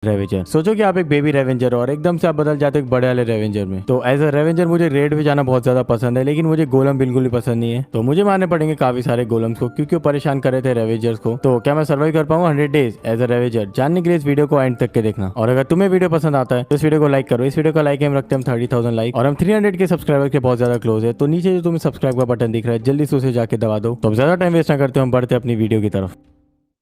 Revenger. सोचो कि आप एक बेबी रेवेंजर हो और एकदम से आप बदल जाते हो एक बड़े वाले रेवेंजर में। तो एज अ रेवेंजर मुझे रेड पे जाना बहुत ज्यादा पसंद है, लेकिन मुझे गोलम बिल्कुल भी पसंद नहीं है। तो मुझे मारने पड़ेंगे काफी सारे गोलम्स को, क्योंकि वो परेशान कर रहे थे रेवेंजर्स को। तो क्या मैं सर्वाइव कर पाऊंगा 100 डेज एज अ रेवेंजर? जानने के लिए इस वीडियो को एंड तक के देखना। और अगर तुम्हें वीडियो पसंद आता है तो इस वीडियो को लाइक करो। इस वीडियो का लाइक हम रखते हैं 30,000 लाइक, और हम 300 के सब्सक्राइबर के बहुत ज्यादा क्लोज है। तो नीचे जो तुम्हें सब्सक्राइब का बटन दिख रहा है, जल्दी से उसे जाके दबा दो। तो अब ज्यादा टाइम वेस्ट ना करते, हम बढ़ते अपनी वीडियो की तरफ।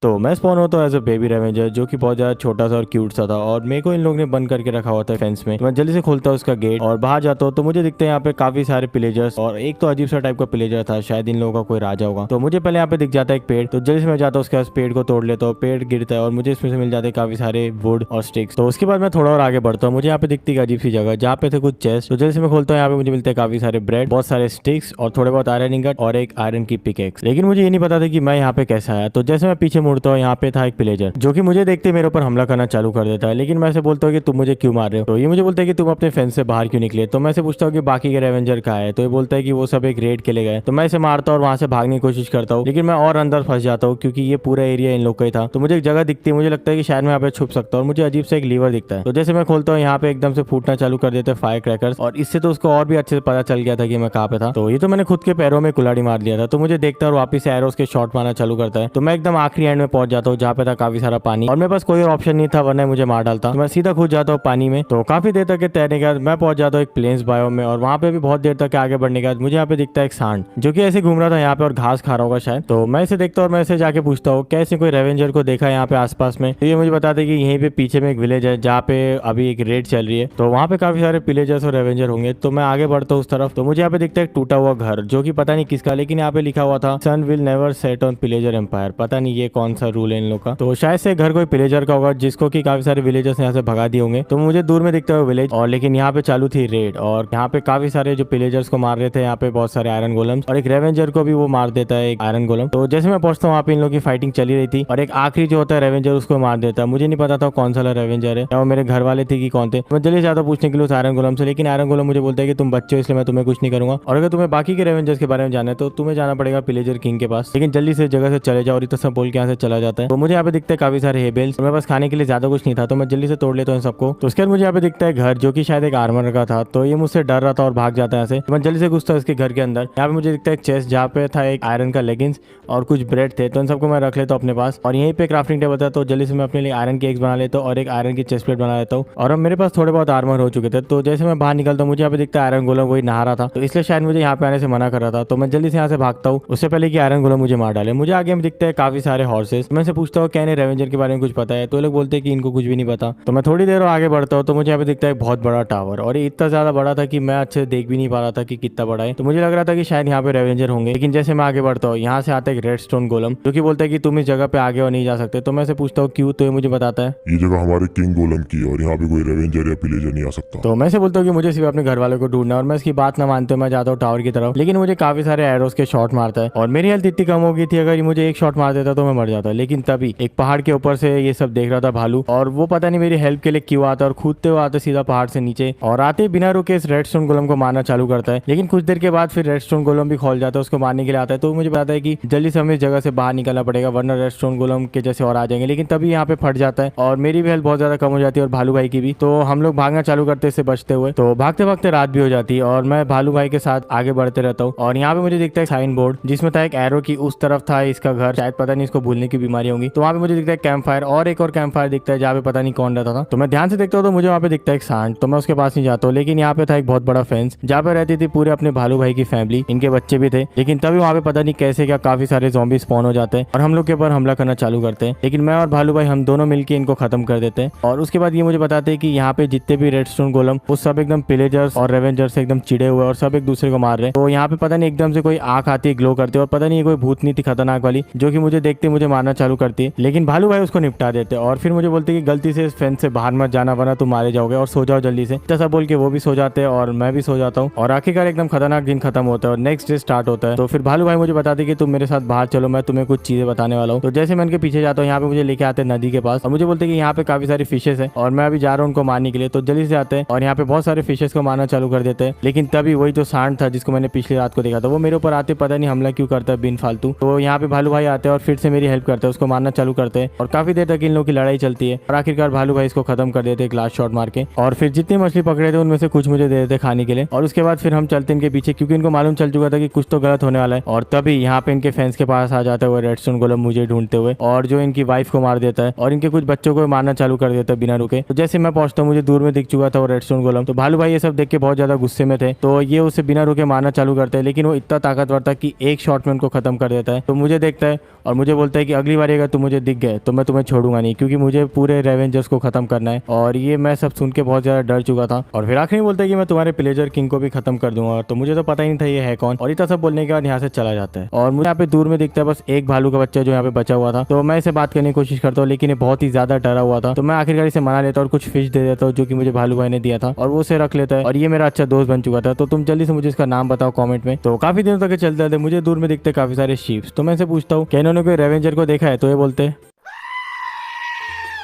तो मैं स्पॉन होता हूँ एज अ बेबी रेवेंजर, जो कि बहुत ज्यादा छोटा सा और क्यूट सा था, और मेरे को इन लोगों ने बंद करके रखा हुआ था फेंस में। तो मैं जल्दी से खोलता हूँ उसका गेट और बाहर जाता हूँ, तो मुझे दिखते हैं यहाँ पे काफी सारे पिलेजर्स, और एक तो अजीब सा टाइप का पिलेजर था, शायद इन लोगों का कोई राजा होगा। तो मुझे पहले यहाँ पे दिख जाता है एक पेड़, तो जल्दी से मैं जाता हूँ उसके पास, पेड़ को तोड़ लेता हूँ। पेड़ गिरता है और मुझे इसमें से मिल जाते हैं काफी सारे वुड और स्टिक्स। तो उसके बाद मैं थोड़ा और आगे बढ़ता हूँ। मुझे यहाँ पे दिखती है अजीब सी जगह जहाँ पे थे कुछ चेस्ट। तो जल्दी से मैं खोलता हूँ, यहाँ पे मुझे मिलते हैं काफी सारे ब्रेड, बहुत सारे स्टिक्स और थोड़े बहुत आयरन इंगट और एक आयरन की पिकेक्स। लेकिन मुझे ये नहीं पता था कि मैं यहाँ पे कैसे आया। तो जैसे मैं पीछे मुड़ता हूँ, यहाँ पे था एक पिलेजर जो कि मुझे देखते मेरे ऊपर हमला करना चालू कर देता है। लेकिन मैं ऐसे बोलता हूँ कि तुम मुझे क्यों मार रहे हो? तो ये मुझे बोलता है कि तुम अपने फेंस से बाहर क्यों निकले? तो मैं ऐसे पूछता हूँ कि बाकी के रेवेंजर कहाँ है? तो ये बोलता है कि वो सब एक रेड के लिए गए। तो मैं इसे मारता हूँ और वहां से भागने की कोशिश करता हूँ, लेकिन मैं और अंदर फंस जाता हूँ, क्योंकि ये पूरा एरिया इन लोग का ही था। तो मुझे एक जगह दिखती है, मुझे लगता है कि शायद मैं यहाँ पे छुप सकता हूँ, और मुझे अजीब से एक लीवर दिखता है। तो जैसे मैं खोलता हूँ, यहाँ पे एकदम से फूटना चालू कर देते हैं फायर क्रैकर्स, और इससे तो उसको और भी अच्छे से पता चल गया था कि मैं कहाँ पे था। तो ये तो मैंने खुद के पैरों में कुल्हाड़ी मार लिया था। तो मुझे देखता है और वापिस से एरोस के शॉट मारना चालू करता है। तो मैं एकदम आखिरी एंड में पहुंच जाता हूँ, जहाँ पे था काफी सारा पानी, और मेरे पास कोई और ऑप्शन नहीं था, वरना मुझे मार डालता। तो मैं सीधा कूद जाता हूँ पानी में। तो काफी देर तक के तैरने के बाद मैं पहुंच जाता हूँ एक प्लेन्स बायो में, और वहाँ पे भी बहुत देर तक आगे बढ़ने के बाद मुझे यहाँ पे दिखता है एक सांड, जो कि ऐसे घूम रहा था यहाँ पे और घास खा रहा होगा शायद। तो मैं इसे देखता हूँ और मैं इसे जाके पूछता हूँ कैसे कोई रेवेंजर को देखा है यहाँ पे आसपास में? तो ये मुझे बताते कि यहीं पे पीछे में एक विलेज है जहाँ पे अभी एक रेड चल रही है, तो वहाँ पे काफी सारे पिलेजर्स और रेवेंजर होंगे। तो मैं आगे बढ़ता हूँ उस तरफ। तो मुझे यहाँ पे दिखता है एक टूटा हुआ घर, जो कि पता नहीं किसका, लेकिन यहाँ पे लिखा हुआ था sun will never set on pillager empire. पता नहीं ये कौन सा रूल है इन लोग का। तो शायद से घर कोई पिलेजर का होगा, जिसको कि काफी सारे विलेजर्स यहाँ से भगा दिए होंगे। तो मुझे दूर में दिखता है विलेज, और लेकिन यहाँ पे चालू थी रेड, और यहाँ पे काफी सारे जो पिलेजर्स को मार रहे थे, यहाँ पे बहुत सारे आयरन गोलम्स, और एक रेवेंजर को भी वो मार देता है, एक आयरन गोलम। तो जैसे मैं पहुंचता हूँ, वहाँ पे इन लोगों की फाइटिंग चली रही थी, और एक आखिरी जो होता है रेवेंजर उसको मार देता है। मुझे नहीं पता था कौन सा रेवेंजर है, या वो मेरे घर वाले थे कि कौन थे। मैं जल्दी जाता पूछने के लिए उस आयरन गोलम से, लेकिन आयरन गोलम मुझे बोलता है कि तुम बच्चे हो, इसलिए मैं तुम्हें कुछ नहीं करूंगा, और अगर तुम्हें बाकी के रेवेंजर्स के बारे में जानना है तो तुम्हें जाना पड़ेगा पिलेजर किंग के पास, लेकिन जल्दी से जगह से चले जाओ। और इतना सब बोल के यहाँ से चला जाता है। तो मुझे यहाँ पे दिखते हैं काफी सारे हेबेल्स, मेरे पास खाने के लिए ज्यादा कुछ नहीं था, तो मैं जल्दी से तोड़ लेता हूँ सबको। तो उसके बाद मुझे यहाँ पे दिखता है घर, जो कि शायद एक आर्मर का था। तो ये मुझसे डर रहा था और भाग जाता है यहाँ से। तो मैं जल्दी से घुसता हूँ इसके घर के अंदर। यहाँ पे मुझे दिखता है एक चेस्ट, जहाँ पे था एक आयरन का लेगिंग्स और कुछ ब्रेड थे। तो इन सबको मैं रख लेता हूँ अपने पास, और यहीं पे क्राफ्टिंग टेबल था। तो जल्दी से मैं अपने लिए आयरन की एग्स बना लेता हूँ और एक आयरन की चेस्ट प्लेट बना लेता हूँ, और अब मेरे पास थोड़े बहुत आर्मर हो चुके थे। तो जैसे मैं बाहर निकलता हूँ, मुझे यहाँ पे दिखता है आयरन गोलम वही नहा रहा था, तो इसलिए शायद मुझे यहाँ पे आने से मना कर रहा था। तो मैं जल्दी से यहाँ से भागता हूँ, उससे पहले कि आयरन गोलम मुझे मार डाले। मुझे आगे में दिखते हैं काफी सारे हॉर्सेस। मैं से पूछता हूँ क्या इन्हें रेवेंजर के बारे में कुछ पता है? तो ये लोग बोलते हैं कि इनको कुछ भी नहीं पता। तो मैं थोड़ी देर आगे बढ़ता हूँ, तो मुझे यहाँ पे दिखता है एक बहुत बड़ा टावर, और ये इतना ज्यादा बड़ा था कि मैं अच्छे से देख भी नहीं पा रहा था कि कितना बड़ा है। तो मुझे लग रहा था कि शायद यहाँ पे रेवेंजर होंगे, लेकिन जैसे मैं आगे बढ़ता हूँ, यहाँ से आता है एक रेड स्टोन गोलम, जो कि बोलता है कि तुम इस जगह पे आगे और नहीं जा सकते। तो मैं से पूछता हूँ क्यों? तो ये मुझे बताता है ये जगह हमारे किंग गोलम की है और यहाँ पे कोई रेवेंजर या पिलेजर नहीं आ सकता। तो मैं से बोलता हूँ कि मुझे सिर्फ अपने घर वालों को ढूंढना है, और मैं इसकी बात ना मानते हुए मैं जाता हूँ टावर की तरफ। लेकिन मुझे काफी सारे एरोस के शॉट मारता है, और मेरी हेल्थ इतनी कम हो गई थी, अगर ये मुझे एक शॉट मार देता तो मैं मर जाता। लेकिन तभी एक पहाड़ के ऊपर से ये सब देख रहा था भालू, और वो पता नहीं मेरी हेल्प के लिए क्यों आता है, और कूदते हुए आता सीधा पहाड़ से नीचे, और आते बिना रुके इस रेडस्टोन गोलम को मारना चालू करता है। लेकिन कुछ देर के बाद फिर रेडस्टोन गोलम भी खोल जाता है, उसको मारने के लिए आता है। तो मुझे बताता है कि जल्दी से हमें इस जगह से बाहर निकलना पड़ेगा, वरना रेडस्टोन गोलम के जैसे और आ जाएंगे। लेकिन तभी यहाँ पे फट जाता है, और मेरी भी हेल्थ बहुत ज्यादा कम हो जाती है, और भालू भाई की भी। तो हम लोग भागना चालू करते इससे बचते हुए। तो भागते भागते रात भी हो जाती है, और मैं भालू भाई के साथ आगे बढ़ते रहता हूँ। और यहाँ पे मुझे दिखता है साइन बोर्ड, जिसमें था एक एरो की उस तरफ था इसका घर, शायद पता नहीं इसको भूलने की बीमारी होगी। तो वहाँ पे मुझे दिखता है कैंप फायर, और एक और कैंप फायर दिखता है जहाँ पे पता नहीं कौन रहता था। तो मैं ध्यान से देखता हूँ, तो मुझे वहाँ पे दिखता है एक सांड। तो मैं उसके पास नहीं जाता हूँ, लेकिन यहाँ पे था एक बहुत बड़ा फेंस, जहाँ पे रहती थी पूरे अपने भालू भाई की फैमिली, इनके बच्चे भी थे। लेकिन तभी वहाँ पे पता नहीं कैसे क्या काफी सारे ज़ॉम्बी स्पॉन हो जाते हैं, और हम लोग के ऊपर हमला करना चालू करते हैं। लेकिन मैं और भालू भाई हम दोनों मिलकर इनको खत्म कर देते हैं। और उसके बाद ये मुझे बताते हैं कि यहाँ पे जितने भी रेडस्टोन गोलम वो सब एकदम पिलेजर्स और रेवेंजर्स से एकदम चिड़े हुए, और सब एक दूसरे को मार रहे हैं। तो यहाँ पे पता नहीं एकदम से कोई आंख आती है ग्लो करते, और पता नहीं कोई भूतनी थी खतरनाक वाली, जो कि मुझे देखते मुझे मारना चालू करती है। लेकिन भालू भाई उसको निपटा देते, और फिर मुझे बोलते कि गलती से इस फेंस से बाहर मत जाना, वरना तुम मारे जाओगे, और सो जाओ जल्दी से। जैसा बोल के वो भी सो जाते हैं, और मैं भी सो जाता हूँ। और आखिरकार एकदम खतरनाक दिन खत्म होता है, और नेक्स्ट डे स्टार्ट होता है। तो फिर भालू भाई मुझे बताते कि तुम मेरे साथ बाहर चलो, मैं तुम्हें कुछ चीजें बताने वाला हूँ। तो जैसे मैं उनके पीछे जाता हूँ, यहाँ पे मुझे लेके आते हैं नदी के पास, और मुझे बोलते कि यहाँ पे काफी सारी फिशेस है, और मैं अभी जा रहा हूँ उनको मारने के लिए। तो जल्दी से आते हैं और यहाँ पे बहुत सारे फिशेस को मारना चालू कर देते हैं। लेकिन तभी वही जो सांड था जिसको मैंने पिछली रात को देखा था, वो मेरे ऊपर आते पता नहीं हमला क्यों करता है बिन फालतू। तो यहाँ पे भालू भाई आते हैं और फिर से मेरी हेल्प हेल्प करते हैं, उसको मारना चालू करते हैं और काफी देर तक इन लोगों की लड़ाई चलती है और आखिरकार भालू भाई इसको खत्म कर देते एक लास्ट शॉट मार के। और फिर जितनी मछली पकड़े थे उनमें से कुछ मुझे दे देते खाने के लिए और उसके बाद फिर हम चलते इनके पीछे, क्योंकि इनको मालूम चल चुका था कि कुछ तो गलत होने वाला है। और तभी यहाँ पे इनके फैंस के पास आ जाता है वो रेडस्टोन गोलम मुझे ढूंढते हुए और जो इनकी वाइफ को मार देता है और इनके कुछ बच्चों को मारना चालू कर देता है बिना रुके। तो जैसे मैं पहुंचता हूँ मुझे दूर में दिख चुका था वो रेडस्टोन गोलम। तो भालू भाई ये सब देख के बहुत ज्यादा गुस्से में थे, तो ये उसे बिना रुके मारना चालू करते हैं, लेकिन वो इतना ताकतवर था कि एक शॉट में उनको खत्म कर देता है। तो मुझे देखता है और मुझे बोलता है कि अगली बार अगर तुम मुझे दिख गए तो मैं तुम्हें छोड़ूंगा नहीं, क्योंकि मुझे पूरे रेवेंजर्स को खत्म करना है। और ये मैं सब सुन के बहुत ज्यादा डर चुका था। और फिर आखिर में बोलता है कि मैं तुम्हारे पिलेजर किंग को भी खत्म कर दूंगा। तो मुझे तो पता ही नहीं था ये है कौन, और इतना सब बोलने के बाद यहाँ से चला जाता है। और मुझे यहाँ पे दूर में दिखता है बस एक भालू का बच्चा जो यहाँ पे बचा हुआ था। तो मैं इसे बात करने की कोशिश करता हूँ, लेकिन ये बहुत ही ज्यादा डरा हुआ था। तो मैं आखिरकार इसे मना लेता हूँ और कुछ फिश दे देता हूँ जो कि मुझे भालू भाई ने दिया था, और वो उसे रख लेता है। और ये मेरा अच्छा दोस्त बन चुका था। तो तुम जल्दी से मुझे इसका नाम बताओ कमेंट में। तो काफी दिनों तक चलते थे, मुझे दूर में दिखते काफी सारे शीप्स। तो मैं इसे पूछता हूँ क्या इन्होंने कोई रेवेंजर को देखा है? तो ये बोलते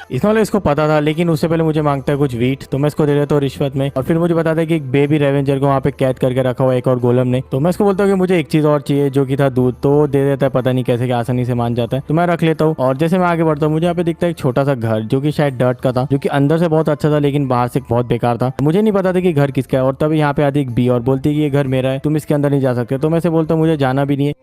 इसका मतलब इसको पता था, लेकिन उससे पहले मुझे मांगता है कुछ वीट। तो मैं इसको दे देता हूँ रिश्वत में। और फिर मुझे बताता है कि एक बेबी रेवेंजर को वहाँ पे कैद करके रखा हुआ एक और गोलम ने। तो मैं इसको बोलता हूँ कि मुझे एक चीज और चाहिए जो कि था दूध। तो वो दे देता है, पता नहीं कैसे कि आसानी से मान जाता है। तो मैं रख लेता हूँ और जैसे मैं आगे बढ़ता हूँ मुझे यहाँ पे दिखता है एक छोटा सा घर जो कि शायद डर्ट का था, जो कि अंदर से बहुत अच्छा था लेकिन बाहर से बहुत बेकार था। मुझे नहीं पता था कि घर किसका है। और तभी यहाँ पे आती एक बी और बोलती है कि ये घर मेरा है, तुम इसके अंदर नहीं जा सकते। तो मैं से बोलता हूँ मुझे जाना भी नहीं है,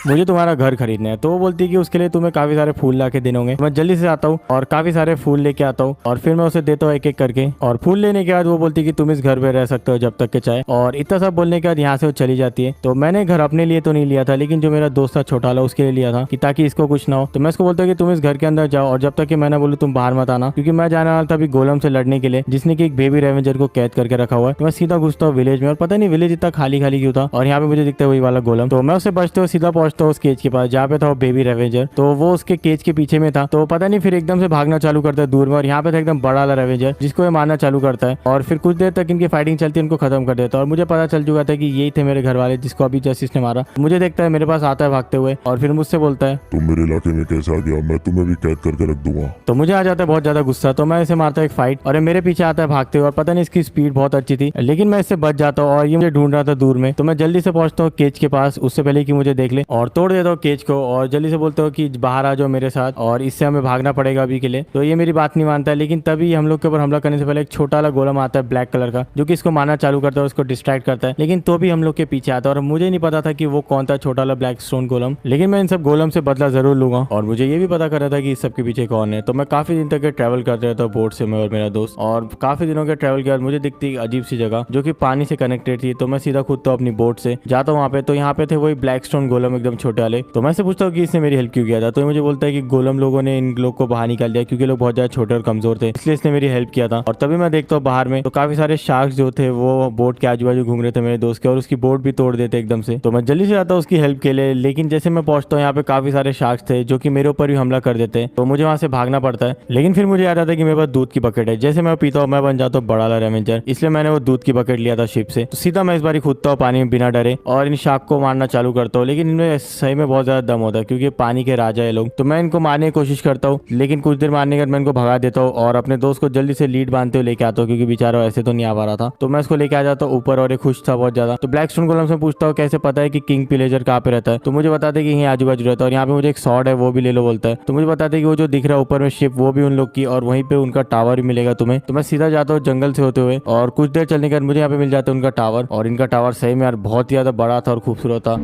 मुझे तुम्हारा घर खरीदना है। तो वो बोलती है कि उसके लिए तुम्हें काफी सारे फूल ला के देने होंगे। मैं जल्दी से आता हूँ और काफी सारे फूल लेके आता हूँ और फिर मैं उसे देता हूँ एक एक करके। और फूल लेने के बाद वो बोलती है कि तुम इस घर पे रह सकते हो जब तक के चाहे। और इतना सब बोलने के बाद यहाँ से वो चली जाती है। तो मैंने घर अपने लिए तो नहीं लिया था, लेकिन जो मेरा दोस्त था छोटा वाला उसके लिए लिया था कि ताकि इसको कुछ ना हो। तो मैं उसको बोलता हूँ कि तुम इस घर के अंदर जाओ और जब तक कि मैं ना बोलूँ तुम बाहर मत आना, क्योंकि मैं जाने वाला था अभी गोलम से लड़ने के लिए जिसने की एक बेबी रेवेंजर को कैद करके रखा हुआ है। तो मैं सीधा घुसता हूँ विलेज में और पता नहीं विलेज इतना खाली खाली क्यों था। और यहाँ पे मुझे दिखता है वही वाला गोलम। तो मैं उससे बचते हुए सीधा पहुंचता हूँ उस केज के पास जहाँ पे था वो बेबी रेवेंजर। तो वो उसके केज के पीछे में था। तो पता नहीं फिर एकदम से भागना चालू करता है दूर में, और यहाँ पे था एकदम बड़ा वाला रेवेंजर जिसको ये मारना चालू करता है। और फिर कुछ देर तक इनकी फाइटिंग चलती है, उनको खत्म कर देता है। और मुझे पता चल चुका था कि यही थे मेरे घर वाले जिसको अभी जस्टिस ने मारा। मुझे देखता है मेरे पास आता है भागते हुए और फिर मुझसे बोलता है तुम मेरे इलाके में कैसे आ गया? मैं तुम्हें भी कैद करके रख दूंगा। तो मुझे आ जाता है बहुत ज्यादा गुस्सा। तो मैं इसे मारता है एक फाइट और ये मेरे पीछे आता है भागते हुए। और पता नहीं इसकी स्पीड बहुत अच्छी थी, लेकिन मैं इससे बच जाता हूँ और ये मुझे ढूंढ रहा था दूर में। तो मैं जल्दी से पहुंचता हूँ केज के पास उससे पहले कि मुझे देख ले, और तोड़ देता हूँ केज को और जल्दी से बोलता हूँ कि बाहर आ जाओ मेरे साथ और इससे हमें भागना पड़ेगा अभी के लिए। तो ये मेरी बात नहीं मानता है, लेकिन तभी हम लोग के ऊपर हमला करने से पहले एक छोटा वाला गोलम आता है ब्लैक कलर का, जो कि इसको मारना चालू करता है और उसको डिस्ट्रैक्ट करता है। लेकिन तो भी हम लोग के पीछे आता है और मुझे नहीं पता था कि वो कौन था छोटा वाला ब्लैक स्टोन गोलम। लेकिन मैं इन सब गोलम से बदला जरूर लूंगा और मुझे ये भी पता कर रहा था कि इस सब के पीछे कौन है। तो मैं काफी दिन तक ट्रैवल करते रहता हूँ बोट से, मैं और मेरा दोस्त। और काफी दिनों के ट्रैवल के बाद मुझे दिखती अजीब सी जगह जो कि पानी से कनेक्टेड थी। तो मैं सीधा खुद तो अपनी बोट से जाता हूँ वहाँ पे। तो यहाँ पे थे वही ब्लैक स्टोन गोलम एकदम छोटे वाले। तो मैं से पूछता हूँ कि इसने मेरी हेल्प क्यों किया था। तो मुझे बोलता है कि गोलम लोगों ने इन लोग को बाहर निकाल दिया क्योंकि लोग बहुत ज्यादा छोटे और कमजोर थे, इसलिए इसने मेरी हेल्प किया था। और तभी मैं देखता हूँ बाहर में तो काफी सारे शार्क्स जो थे वो बोट के आजू बाजू घूम रहे थे मेरे दोस्त के, और उसकी बोट भी तोड़ देते एकदम से। तो मैं जल्दी से आता हूँ उसकी हेल्प के लिए, लेकिन जैसे मैं पहुंचता हूँ यहाँ पे काफी सारे शार्क्स थे जो कि मेरे ऊपर भी हमला कर देते हैं। तो मुझे वहां से भागना पड़ता है, लेकिन फिर मुझे याद आता है कि मेरे पास दूध की बकेट है। जैसे मैं पीता हूँ मैं बन जाता हूँ बड़ा वाला रेवेंजर, इसलिए मैंने वो दूध की बकेट लिया था शिप से। तो सीधा मैं इस बार कूदता हूँ पानी में बिना डरे और इन शार्क को मारना चालू करता हूँ। लेकिन इनमें सही में बहुत ज्यादा दम होता है क्योंकि पानी के राजा है लोग। तो मैं इनको मारने की कोशिश करता हूँ, लेकिन कुछ देर मारने के बाद मैं इनको भगा देता हूँ और अपने दोस्त को जल्दी से लीड बांधते हुए लेके आता हूँ क्योंकि बेचारा ऐसे तो नहीं आ पा रहा था। तो मैं उसको लेके आ जाता हूँ ऊपर और ये खुश था बहुत ज्यादा। तो ब्लैक स्टोन गोलम से पूछता हूँ कैसे पता है कि किंग पिलेजर कहाँ पे रहता है। तो मुझे बताते हैं कि यहीं आजू बाजू रहता है और यहाँ पे मुझे एक सॉर्ड है वो भी ले लो बोलता है। तो मुझे बताते हैं कि वो जो दिख रहा है ऊपर में शिप वो भी उन लोग की, और वहीं पे उनका टावर भी मिलेगा तुम्हें। तो मैं सीधा जाता हूँ जंगल से होते हुए और कुछ देर चलने के बाद मुझे यहाँ पे मिल जाता है उनका टावर। और इनका टावर सही में यार बहुत ही ज्यादा बड़ा था और खूबसूरत था।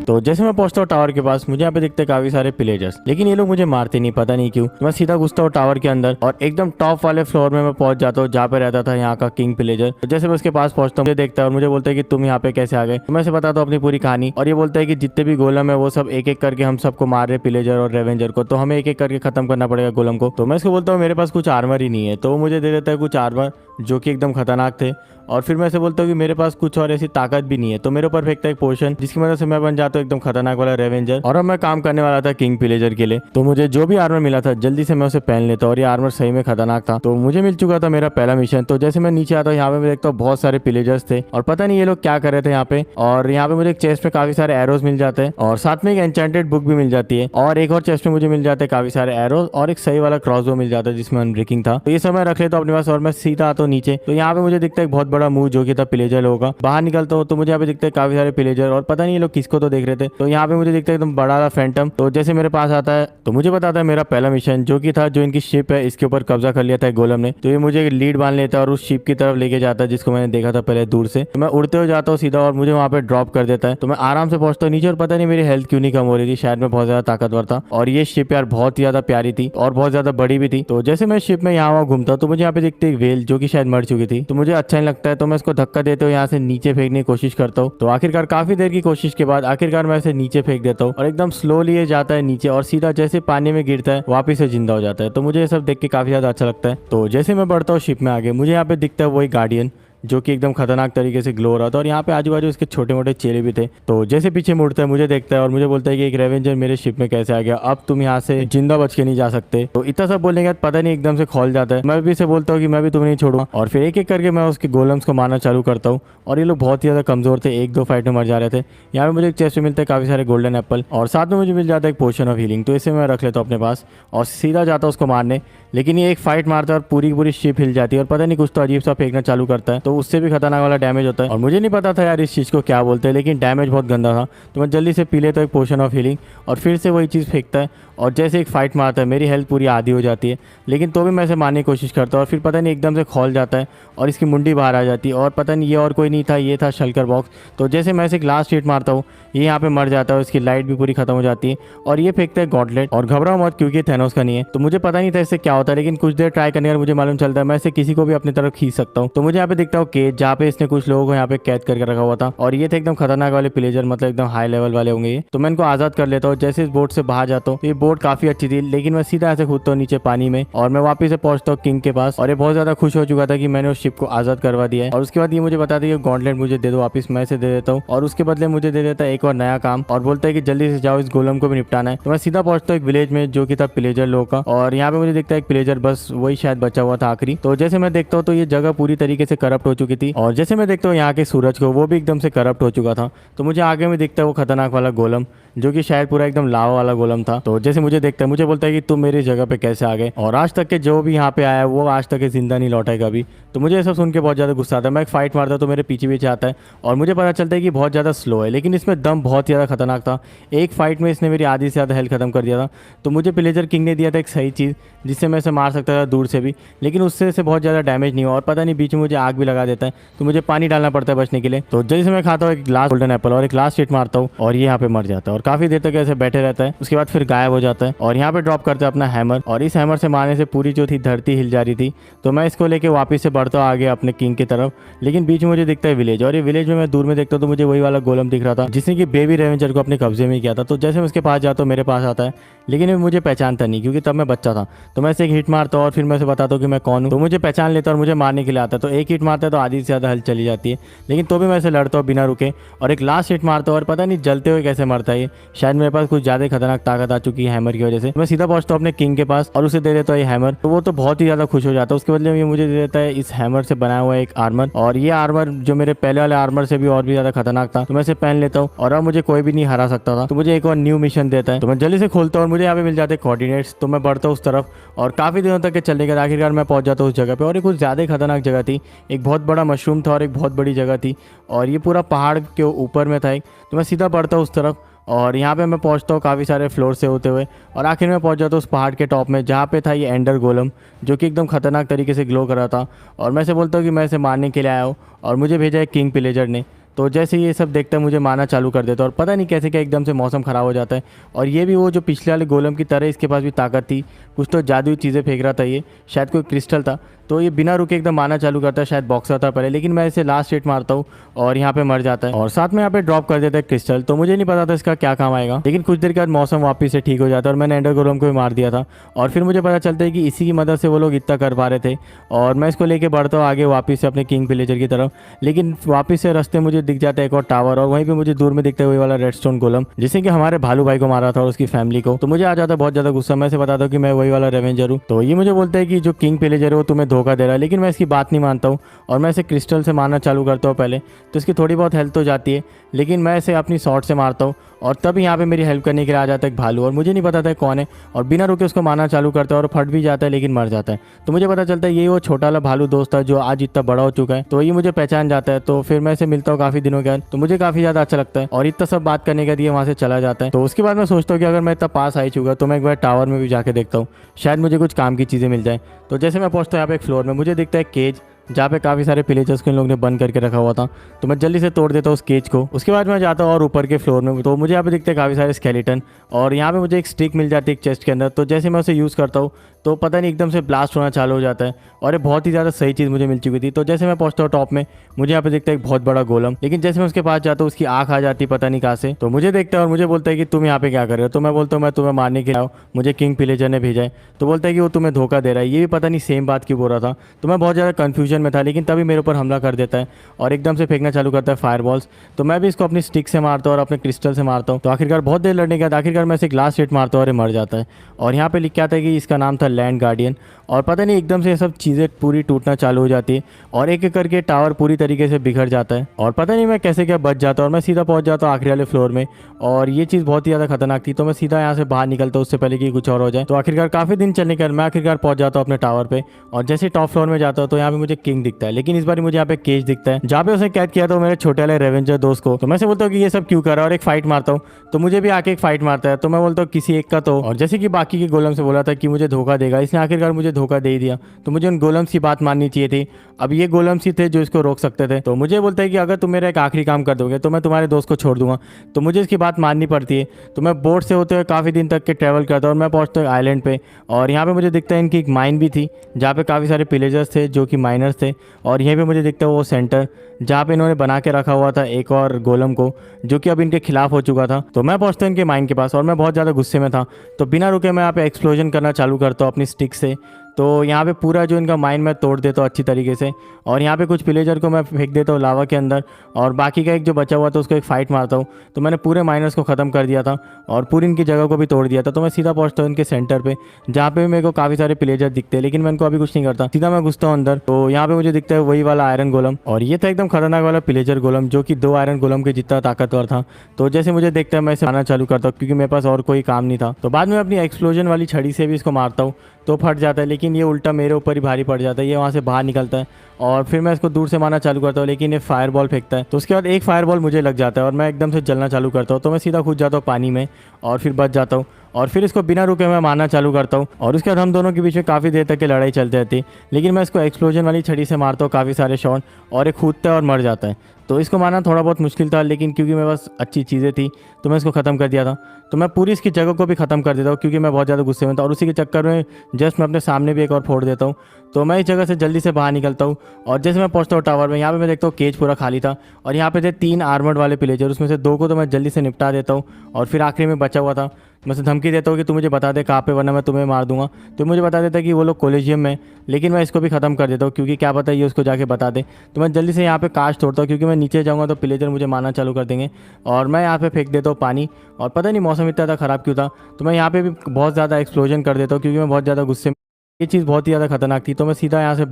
तो जैसे मैं पहुंचता हूँ टावर के पास मुझे यहाँ पे दिखते काफी सारे पिलेजर्स, लेकिन ये लोग मुझे मारते नहीं, पता नहीं क्यों। मैं सीधा घुसता हूँ टावर के अंदर और एकदम टॉप वाले फ्लोर में मैं पहुंच जाता हूँ जहाँ पे रहता था यहाँ का किंग पिलेजर। तो जैसे मैं उसके पास पहुंचता हूँ मुझे देखता है और मुझे बोलता है कि तुम यहाँ पे कैसे आ गए। तो मैं से बताता हूँ अपनी पूरी कहानी और ये बोलता है कि जितने भी गोलम है वो सब एक एक करके हम सबको मार रहे पिलेजर और रेवेंजर को, तो हमें एक एक करके खत्म करना पड़ेगा गोलम को। तो मैं इसको बोलता हूँ मेरे पास कुछ आर्मर ही नहीं है। तो वो मुझे दे देता है कुछ आर्मर जो कि एकदम खतरनाक थे। और फिर मैं ऐसे बोलता हूँ कि मेरे पास कुछ और ऐसी ताकत भी नहीं है। तो मेरे ऊपर फेंकता है एक पोशन जिसकी मदद से मैं बन जाता हूँ एकदम खतरनाक वाला रेवेंजर, और अब मैं काम करने वाला था किंग पिलेजर के लिए। तो मुझे जो भी आर्मर मिला था जल्दी से मैं उसे पहन लेता और ये आर्मर सही में खतरनाक था। तो मुझे मिल चुका था मेरा पहला मिशन। तो जैसे मैं नीचे आता हूँ यहाँ पे मैं देखता हूँ बहुत सारे पिलेजर्स थे और पता नहीं ये लोग क्या कर रहे थे यहाँ पे। और यहाँ पे मुझे एक चेस्ट पे काफी सारे एरोज मिल जाते हैं और साथ में एक एन्चेंटेड बुक भी मिल जाती है, और एक और चेस्ट में मुझे मिल जाते हैं काफी सारे एरोज और एक सही वाला क्रॉसबो मिल जाता है जिसमें अनब्रेकिंग था। तो ये सब मैं रख लेता हूँ अपने पास और मैं सीधा आता हूँ नीचे। तो यहाँ पे मुझे दिखता है एक बहुत बड़ा बड़ा मुंह जो कि था पिलेजर लोगों का। बाहर निकलता हूँ तो मुझे यहाँ पे दिखते हैं काफी सारे पिलेजर, और पता नहीं ये लोग किसको तो देख रहे थे। तो यहाँ पे मुझे दिखता है एकदम बड़ा फैंटम। तो जैसे मेरे पास आता है तो मुझे बताता है मेरा पहला मिशन जो कि था, जो इनकी शिप है इसके ऊपर कब्जा कर लिया था गोलम ने। तो ये मुझे लीड बांध लेता है और उस शिप की तरफ लेके जाता है जिसको मैंने देखा था पहले दूर से। तो मैं उड़ते हुए जाता हूँ सीधा और मुझे वहाँ पे ड्रॉप कर देता है। तो मैं आराम से पहुंचता हूँ नीचे और पता नहीं मेरी हेल्थ क्यों नहीं कम हो रही थी, शायद मैं बहुत ज्यादा ताकतवर था। और ये शिप यार बहुत ही ज्यादा प्यारी थी और बहुत ज्यादा बड़ी भी थी। तो जैसे मैं शिप में यहाँ वहाँ घूमता तो मुझे यहाँ पे दिखती एक वेल जो कि शायद मर चुकी थी। तो मुझे अच्छा नहीं लगता है, तो मैं इसको धक्का देते हुए यहाँ से नीचे फेंकने की कोशिश करता हूँ। तो आखिरकार काफी देर की कोशिश के बाद आखिरकार मैं इसे नीचे फेंक देता हूँ और एकदम स्लोली ये जाता है नीचे और सीधा जैसे पानी में गिरता है वापिस से जिंदा हो जाता है। तो मुझे ये सब देख के काफी ज्यादा अच्छा लगता है। तो जैसे मैं बढ़ता हूँ शिप में आगे, मुझे यहाँ पे दिखता है वही गार्डियन जो कि एकदम खतरनाक तरीके से ग्लो हो रहा था, और यहाँ पे आजू बाजू इसके छोटे मोटे चेले भी थे। तो जैसे पीछे मुड़ता है मुझे देखता है और मुझे बोलता है कि एक रेवेंजर मेरे शिप में कैसे आ गया, अब तुम यहाँ से जिंदा बच के नहीं जा सकते। तो इतना सब बोलने के बाद पता नहीं एकदम से खोल जाता है। मैं भी इसे बोलता हूँ कि मैं भी तुम्हें नहीं छोड़ूंगा, और फिर एक एक करके मैं उसके गोलम्स को मारना चालू करता हूँ। और ये लोग बहुत ही ज्यादा कमजोर थे, एक दो फाइट में मर जा रहे थे। यहाँ पे मुझे एक चेस्ट में मिलते हैं काफी सारे गोल्डन एप्पल, और साथ में मुझे मिल जाता है एक पोशन ऑफ हीलिंग। तो इसे मैं रख लेता हूँ अपने पास और सीधा जाता हूँ उसको मारने। लेकिन ये एक फाइट मारता है और पूरी की पूरी शिप हिल जाती है और पता नहीं कुछ तो अजीब सा फेंकना चालू करता है। तो उससे भी खतरनाक वाला डैमेज होता है और मुझे नहीं पता था यार इस चीज़ को क्या बोलते हैं, लेकिन डैमेज बहुत गंदा था। तो मैं जल्दी से पी लेता हूँ एक पोशन ऑफ हीलिंग और फिर से वही चीज़ फेंकता है और जैसे एक फाइट मारता है मेरी हेल्थ पूरी आधी हो जाती है, लेकिन तो भी मैं इसे मारने की कोशिश करता हूँ। और फिर पता नहीं एकदम से खोल जाता है और इसकी मुंडी बाहर आ जाती है और पता नहीं ये और कोई नहीं था, ये था शल्कर बॉक्स। तो जैसे मैं इसे एक लास्ट हिट मारता हूँ ये यहाँ पे मर जाता है, इसकी लाइट भी पूरी खत्म हो जाती है और ये फेंकता है गॉटलेट। और घबराओ मत क्योंकि थैनोस का नहीं है। तो मुझे पता नहीं था इससे क्या होता है, लेकिन कुछ देर ट्राई करने का मुझे मालूम चलता है मैं इसे किसी को भी अपनी तरफ खींच सकता हूँ। तो मुझे यहाँ पे दिखता हूँ केज जहाँ पे इसने कुछ लोगों को यहाँ पे कैद करके रखा हुआ था, और ये थे एकदम खतरनाक वाले प्लेजर, मतलब एकदम हाई लेवल वाले होंगे ये। तो मैं इनको आजाद कर लेता हूँ। जैसे इस बोट से बाहर जाता हूँ ये बोट काफी अच्छी थी, लेकिन मैं सीधा ऐसे कूदता हूँ नीचे पानी में और मैं वापिस से पहुंचता हूँ किंग के पास। और ये बहुत ज्यादा खुश हो चुका था कि मैंने उस शिप को आजाद करवा दिया है। और उसके बाद ये मुझे बताता है कि गॉन्टलेट मुझे दे दो वापिस, मैं इसे दे देता हूँ और उसके बदले मुझे दे देता है एक और नया काम और बोलता है कि जल्दी से जाओ इस गोलम को भी निपटाना है। तो मैं सीधा पहुंचता हूँ एक विलेज में जो कि था प्लेजर लोगों का, और यहाँ पे मुझे दिखता है एक प्लेजर बस वही शायद बचा हुआ था आखिरी। तो जैसे मैं देखता हूँ तो ये जगह पूरी तरीके से करप्ट हो चुकी थी, और जैसे मैं देखता हूँ यहाँ के सूरज को वो भी एकदम से करप्ट हो चुका था। तो मुझे आगे में दिखता है वो खतरनाक वाला गोलम जो कि शायद पूरा एकदम लावा वाला गोलम था। तो जैसे मुझे देखता है मुझे बोलता है कि तुम मेरी जगह पे कैसे आ गए, और आज तक के जो भी यहाँ पे आया वो आज तक जिंदा नहीं लौटा है कभी। तो मुझे ये सब सुन के बहुत ज़्यादा गुस्सा आता है। मैं एक फाइट मारता तो मेरे पीछे पीछे आता है और मुझे पता चलता है कि बहुत ज़्यादा स्लो है, लेकिन इसमें दम बहुत ज़्यादा खतरनाक था। एक फाइट में इसने मेरी आधी से ज़्यादा हेल्थ खत्म कर दिया था। तो मुझे प्लेजर किंग ने दिया था एक सही चीज़ जिससे मैं इसे मार सकता था दूर से भी, लेकिन उससे इसे बहुत ज़्यादा डैमेज नहीं हुआ और पता नहीं बीच में मुझे आग भी लगा देता है। तो मुझे पानी डालना पड़ता है बचने के लिए। तो जल्दी से मैं खाता हूँ एक ग्लास गोल्डन एप्पल और एक लास्ट हिट मारता हूँ और ये यहाँ पे मर जाता है और काफ़ी देर तक ऐसे बैठे रहता है। उसके बाद फिर गायब हो जाता है और यहाँ पे ड्रॉप करता है अपना हैमर, और इस हैमर से मारने से पूरी जो थी धरती हिल जा रही थी। तो मैं इसको लेके वापस से बढ़ता हूँ आगे अपने किंग की तरफ, लेकिन बीच में मुझे दिखता है विलेज, और ये विलेज में मैं दूर में देखता हूँ तो मुझे वही वाला गोलम दिख रहा था जिसने कि बेबी रेवेंजर को अपने कब्जे में किया था। तो जैसे मैं उसके पास जाता हूँ मेरे पास आता है, लेकिन ये मुझे पहचानता नहीं क्योंकि तब मैं बच्चा था। तो मैं इसे एक हिट मारता हूँ और फिर मैं इसे बताता हूँ कि मैं कौन हूँ। तो मुझे पहचान लेता है और मुझे मारने के लिए आता है। तो एक हिट मारता है तो आधी से ज़्यादा हेल्थ चली जाती है, लेकिन तो भी मैं इसे लड़ता हूँ बिना रुके और एक लास्ट हिट मारता हूँ और पता नहीं जलते हुए कैसे मरता है ये। शायद मेरे पास कुछ ज़्यादा खतरनाक ताकत आ चुकी है हैमर की वजह से। मैं सीधा पहुंचता हूँ अपने किंग के पास और उसे दे देता हूँ ये हैमर। तो वो तो बहुत ही ज़्यादा खुश हो जाता है। उसके बदले में ये मुझे दे देता है इस हैमर से बनाया हुआ एक आर्मर, और ये आर्मर जो मेरे पहले वाले आर्मर से भी और भी ज़्यादा खतरनाक था। तो मैं इसे पहन लेता हूँ और अब मुझे कोई भी नहीं हरा सकता था। तो मुझे एक और न्यू मिशन देता है। तो मैं जल्दी से खोलता हूँ और मुझे यहाँ पे मिल जाते हैं कोऑर्डिनेट्स। तो मैं बढ़ता हूँ उस तरफ और काफ़ी दिनों तक के चलने के बाद आखिरकार मैं पहुँच जाता हूँ उस जगह पे, और ये कुछ ज़्यादा ही खतरनाक जगह थी। एक बहुत बड़ा मशरूम था और एक बहुत बड़ी जगह थी, और ये पूरा पहाड़ के ऊपर में था एक। तो मैं सीधा बढ़ता हूँ उस तरफ और यहाँ पे मैं पहुँचता हूँ काफ़ी सारे फ्लोर से होते हुए, और आखिर में पहुँच जाता हूँ उस पहाड़ के टॉप में जहाँ पे था ये एंडर गोलम जो कि एकदम खतरनाक तरीके से ग्लो कर रहा था। और मैं से बोलता हूँ कि मैं इसे मारने के लिए आया हूँ और मुझे भेजा है किंग प्लेजर ने। तो जैसे ये सब देखता है मुझे मारना चालू कर देता है, और पता नहीं कैसे क्या एकदम से मौसम ख़राब हो जाता है। और ये भी वो जो पिछले वाले गोलम की तरह इसके पास भी ताकत थी, कुछ तो जादुई चीज़ें फेंक रहा था ये, शायद कोई क्रिस्टल था। तो ये बिना रुके एकदम मारना चालू करता है, शायद बॉक्सर था पहले, लेकिन मैं इसे लास्ट हिट मारता हूँ और यहाँ पे मर जाता है और साथ में यहाँ पे ड्रॉप कर देता है क्रिस्टल। तो मुझे नहीं पता था इसका क्या काम आएगा, लेकिन कुछ देर के बाद मौसम वापस से ठीक हो जाता है और मैंने एंडर गोलम को भी मार दिया था। और फिर मुझे पता चलता है कि इसी की मदद से वो लोग इतना कर पा रहे थे, और मैं इसको लेके बढ़ता हूँ आगे वापस से अपने किंग प्लेजर की तरफ। लेकिन वापस से रास्ते मुझे मुझे दिख जाता है एक और टावर, और वहीं पे मुझे दूर में दिखता है वही वाला रेडस्टोन गोलम जिसने कि हमारे भालू भाई को मारा था और उसकी फैमिली को। तो मुझे आ जाता है बहुत ज्यादा गुस्सा, मैं से बताता हूँ कि मैं वही वाला रेवेंजर हूँ। तो ये मुझे बोलता है कि जो किंग पिलेजर है वो तुम्हें धोखा दे रहा है, लेकिन मैं इसकी बात नहीं मानता हूँ और मैं इसे क्रिस्टल से मारना चालू करता हूँ पहले। तो इसकी थोड़ी बहुत हेल्थ हो जाती है, लेकिन मैं इसे अपनी शॉट से मारता हूँ और तब यहाँ पे मेरी हेल्प करने के लिए आ जाता है एक भालू, और मुझे नहीं पता था कौन है, और बिना रुके उसको मारना चालू करता है और फट भी जाता है लेकिन मर जाता है। तो मुझे पता चलता है ये वो छोटा वाला भालू दोस्त था जो आज इतना बड़ा हो चुका है। तो ये मुझे पहचान जाता है, तो फिर मैं इसे मिलता हूँ काफी दिनों के बाद। तो मुझे काफी ज्यादा अच्छा लगता है और इतना सब बात करने के बाद ये वहाँ से चला जाता है। तो उसके बाद मैं सोचता हूँ कि अगर मैं इतना पास आ ही चुका तो मैं एक बार टावर में भी जाके देखता हूँ, शायद मुझे कुछ काम की चीज़ें मिल जाए। तो जैसे मैं पहुँचता हूँ यहाँ पे एक फ्लोर में, मुझे दिखता है केज जहाँ पे काफ़ी सारे पिलेजर्स को इन लोगों ने बंद करके रखा हुआ था। तो मैं जल्दी से तोड़ देता हूँ उस केज को। उसके बाद मैं जाता हूँ और ऊपर के फ्लोर में, तो मुझे यहाँ पे दिखते हैं काफ़ी सारे स्केलेटन, और यहाँ पे मुझे एक स्टिक मिल जाती है एक चेस्ट के अंदर। तो जैसे मैं उसे यूज़ करता हूँ तो पता नहीं एकदम से ब्लास्ट होना चालू हो जाता है, और ये बहुत ही ज़्यादा सही चीज़ मुझे मिल चुकी थी। तो जैसे मैं पहुँचता हूँ टॉप में, मुझे यहाँ पे दिखता है एक बहुत बड़ा गोलम, लेकिन जैसे मैं उसके पास जाता हूँ उसकी आँख आ जाती है पता नहीं कहाँ से। तो मुझे देखता है और मुझे बोलता है कि तुम यहाँ पे क्या कर रहे हो। तो मैं बोलता हूँ मैं तुम्हें मारने के लिए आया हूँ, मुझे किंग पिलेजर ने भेजा है। तो बोलता है कि वो तुम्हें धोखा दे रहा है, ये भी पता नहीं सेम बात क्यों बोल रहा था। तो मैं बहुत ज़्यादा कन्फ्यूजन में था, लेकिन तभी मेरे ऊपर हमला कर देता है और एकदम से फेंकना चालू करता है फायरबॉल्स। तो मैं भी इसको अपनी स्टिक से मारता हूँ और अपने क्रिस्टल से मारता हूँ। तो आखिरकार बहुत देर लड़ने के बाद आखिरकार मैं इसे ग्लास हिट मारता हूँ और ये मर जाता है। और यहाँ पे लिख के आता है कि इसका नाम था लैंड गार्डियन, और पता नहीं एकदम से ये सब चीज़ें पूरी टूटना चालू हो जाती है और एक एक करके टावर पूरी तरीके से बिखर जाता है, और पता नहीं मैं कैसे क्या बच जाता हूँ और मैं सीधा पहुँच जाता हूँ आखिरी वाले फ्लोर में। और ये चीज़ बहुत ही ज़्यादा खतरनाक थी, तो मैं सीधा यहाँ से बाहर निकलता हूँ उससे पहले कि कुछ और हो जाए। तो आखिरकार काफ़ी दिन चलने के बाद मैं आखिरकार पहुँच जाता हूँ अपने टावर पे, और जैसे टॉप फ्लोर में जाता हूँ तो यहाँ पे मुझे किंग दिखता है, लेकिन इस बार मुझे यहाँ पे केज दिखता है जहाँ पे उसने कैद किया था मेरे छोटे वाले रेवेंजर दोस्त को। तो मैं से बोलता हूँ कि ये सब क्यों कर रहा है, और एक फाइट मारता हूँ। तो मुझे भी आके एक फाइट मारता है, तो मैं बोलता हूँ किसी एक का तो, और जैसे कि बाकी के गोलम से बोला था कि मुझे धोखा देगा, इसने आखिरकार मुझे धोखा दे ही दिया। तो मुझे उन गोलम्स की बात माननी चाहिए थी, अब ये गोलम्स ही थे जो इसको रोक सकते थे। तो मुझे बोलता है कि अगर तुम मेरा एक आखिरी काम कर दोगे तो मैं तुम्हारे दोस्त को छोड़ दूंगा। तो मुझे इसकी बात माननी पड़ती है। तो मैं बोट से होते हुए काफ़ी दिन तक के ट्रैवल करता हूँ और मैं पहुँचता हूँ आइलैंड पे, और यहाँ पे मुझे दिखता है इनकी एक माइन भी थी जहाँ पे काफ़ी सारे पिलेजर्स थे जो कि माइनर्स थे, और यहीं पे मुझे दिखता है वो सेंटर जहाँ पे इन्होंने बना के रखा हुआ था एक और गोलम को जो कि अब इनके खिलाफ हो चुका था। तो मैं पहुँचता हूँ इनके माइन के पास और मैं बहुत ज़्यादा गुस्से में था, तो बिना रुके मैं यहाँ पे एक्सप्लोजन करना चालू करता हूँ अपनी स्टिक से। तो यहाँ पे पूरा जो इनका माइन मैं तोड़ देता हूँ अच्छी तरीके से, और यहाँ पे कुछ पिलेजर को मैं फेंक देता हूँ लावा के अंदर, और बाकी का एक जो बचा हुआ था उसको एक फाइट मारता हूँ। तो मैंने पूरे माइनर्स को ख़त्म कर दिया था और पूरी इनकी जगह को भी तोड़ दिया था। तो मैं सीधा पहुँचता हूँ इनके सेंटर पे जहाँ पे मेरे को काफ़ी सारे पिलेजर दिखते हैं, लेकिन मैं इनको अभी कुछ नहीं करता, सीधा मैं घुसता हूँ अंदर। तो यहाँ पे मुझे दिखता है वही वाला आयरन गोलम, और ये था एकदम खतरनाक वाला पिलेजर गोलम जो कि 2 आयरन गोलम के जितना ताकतवर था। तो जैसे मुझे देखता है मैं इसे मारना चालू करता हूँ क्योंकि मेरे पास और कोई काम नहीं था। तो बाद में अपनी एक्सप्लोजन वाली छड़ी से भी इसको मारता हूँ तो फट जाता है, लेकिन ये उल्टा मेरे ऊपर ही भारी पड़ जाता है, ये वहाँ से बाहर निकलता है और फिर मैं इसको दूर से मारना चालू करता हूँ, लेकिन ये फायरबॉल फेंकता है। तो उसके बाद एक फायरबॉल मुझे लग जाता है और मैं एकदम से जलना चालू करता हूँ। तो मैं सीधा कूद जाता हूँ पानी में और फिर बच जाता हूँ, और फिर इसको बिना रुके मैं मारना चालू करता हूँ, और उसके बाद हम दोनों के बीच में काफ़ी देर तक की लड़ाई चलती रहती है। लेकिन मैं इसको एक्सप्लोजन वाली छड़ी से मारता हूँ काफ़ी सारे शॉट, और ये कूदता है और मर जाता है। तो इसको मारना थोड़ा बहुत मुश्किल था, लेकिन क्योंकि मेरे पास अच्छी चीज़ें थी तो मैं इसको ख़त्म कर दिया था। तो मैं पूरी इसकी जगह को भी ख़त्म कर देता हूँ क्योंकि मैं बहुत ज़्यादा गुस्से में था, और उसी के चक्कर में जस्ट मैं अपने सामने भी एक और फोड़ देता हूँ। तो मैं इस जगह से जल्दी से बाहर निकलता हूँ, और जैसे मैं पहुँचता हूँ टावर में, यहाँ पे मैं देखता हूँ केज पूरा खाली था, और यहाँ पे थे 3 आर्मर्ड वाले पिलेजर, उसमें से 2 को तो मैं जल्दी से निपटा देता हूँ, और फिर आखिरी में बचा हुआ था मैं उसे धमकी देता हूँ कि तू मुझे बता दे कहाँ पे, वरना मैं तुम्हें मार दूंगा। तो मुझे बता देता है कि वो लोग कॉलेजियम में, लेकिन मैं इसको भी ख़त्म कर देता हूँ क्योंकि क्या पता ये उसको जाके बता दे। तो मैं जल्दी से यहाँ पे कांच तोड़ता हूँ क्योंकि मैं नीचे जाऊँगा तो पिलेजर मुझे मारना चालू कर देंगे, और मैं यहाँ पे फेंक देता हूँ पानी, और पता नहीं मौसम इतना ज़्यादा ख़राब क्यों था। तो मैं यहाँ पे भी बहुत ज़्यादा एक्सप्लोजन कर देता हूँ क्योंकि मैं बहुत ज़्यादा गुस्से में, ये चीज़ बहुत ही ज़्यादा खतरनाक थी। तो मैं सीधा यहाँ से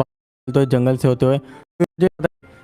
तो जंगल से होते हुए मुझे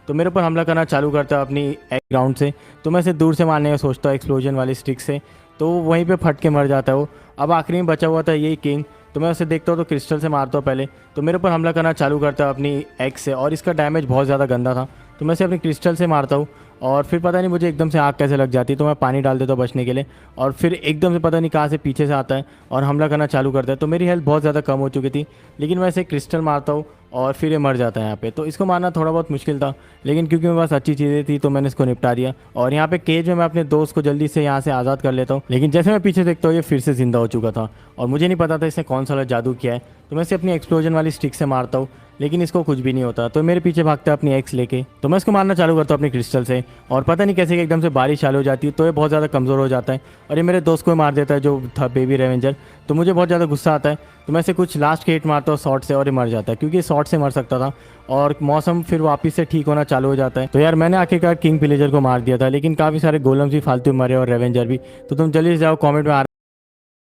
तो मेरे ऊपर हमला करना चालू करता है अपनी एक ग्राउंड से। तो मैं इसे दूर से मारने का सोचता हूँ एक्सप्लोजन वाली स्टिक से, तो वहीं पे फट के मर जाता है वो। अब आखिरी में बचा हुआ था यही किंग, तो मैं उसे देखता हूँ तो क्रिस्टल से मारता हूँ पहले। तो मेरे ऊपर हमला करना चालू करता है अपनी एक्स से, और इसका डैमेज बहुत ज़्यादा गंदा था। तो मैं इसे अपनी क्रिस्टल से मारता हूँ, और फिर पता नहीं मुझे एकदम से आग कैसे लग जाती है, तो मैं पानी डाल देता हूँ बचने के लिए, और फिर एकदम से पता नहीं कहाँ से पीछे से आता है और हमला करना चालू करता है। तो मेरी हेल्थ बहुत ज़्यादा कम हो चुकी थी, लेकिन मैं इसे क्रिस्टल मारता हूँ और फिर ये मर जाता है यहाँ पे। तो इसको मारना थोड़ा बहुत मुश्किल था, लेकिन क्योंकि मेरे पास अच्छी चीज़ें थी तो मैंने इसको निपटा दिया। और यहाँ पे केज में मैं अपने दोस्त को जल्दी से यहाँ से आज़ाद कर लेता हूँ, लेकिन जैसे मैं पीछे देखता हूँ ये फिर से जिंदा हो चुका था, और मुझे नहीं पता था इसने कौन सा जादू किया है। तो मैं इसे अपनी एक्सप्लोजन वाली स्टिक से मारता हूँ, लेकिन इसको कुछ भी नहीं होता। तो मेरे पीछे भागता है अपनी एक्स लेके। तो मैं इसको मारना चालू करता हूँ अपनी क्रिस्टल से, और पता नहीं कैसे कि एकदम से बारिश चालू हो जाती है, तो ये बहुत ज़्यादा कमज़ोर हो जाता है और ये मेरे दोस्त को मार देता है जो था बेबी रेवेंजर। तो मुझे बहुत ज़्यादा गुस्सा आता है, तो मैं इसे कुछ लास्ट के हिट मारता हूँ शॉट से और ये मर जाता है, क्योंकि शॉट से मर सकता था और मौसम फिर वापस से ठीक होना चालू हो जाता है। तो यार मैंने आखिरकार किंग पिलेजर को मार दिया था, लेकिन काफ़ी सारे गोलम्स भी फालतू मरे और रेवेंजर भी। तो तुम जल्दी से जाओ कमेंट में